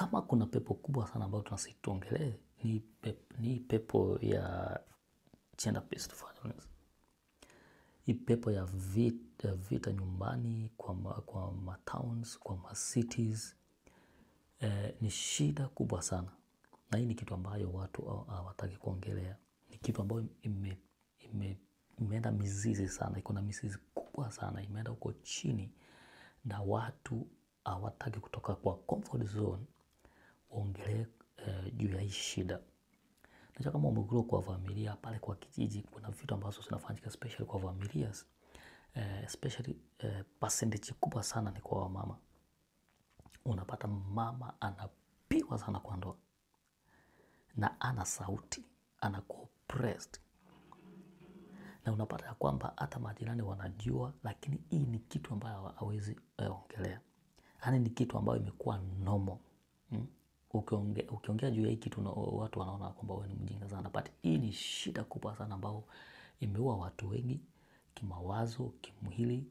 kama kuna pepo kubwa sana ambayo tunasituongelee ni pepo ya gender based violence. Hii pepo ya vita nyumbani, kwa ma towns, kwa ma cities, ni shida kubwa sana. Na hii ni kitu ambayo watu hawataki kuongelea. Ni kitu ambayo imeenda mizizi sana, iko na mizizi kubwa sana, imeenda huko chini, na watu hawataki kutoka kwa comfort zone waongelee juu ya hii shida. Najua kama umegrow kwa familia pale kwa kijiji, kuna vitu ambazo zinafanyika especially kwa familias, especially percentage kubwa sana ni kwa wamama. Unapata mama anapigwa sana kwa ndoa na ana sauti, anakuwa oppressed. Na unapata ya kwamba hata majirani wanajua, lakini hii ni kitu ambayo hawezi ongelea. Yaani ni kitu ambayo imekuwa normal. Ukiongea juu ya hii kitu watu wanaona kwamba wewe ni mjinga sana. But hii ni shida kubwa sana ambayo imeua watu wengi kimawazo, kimwili,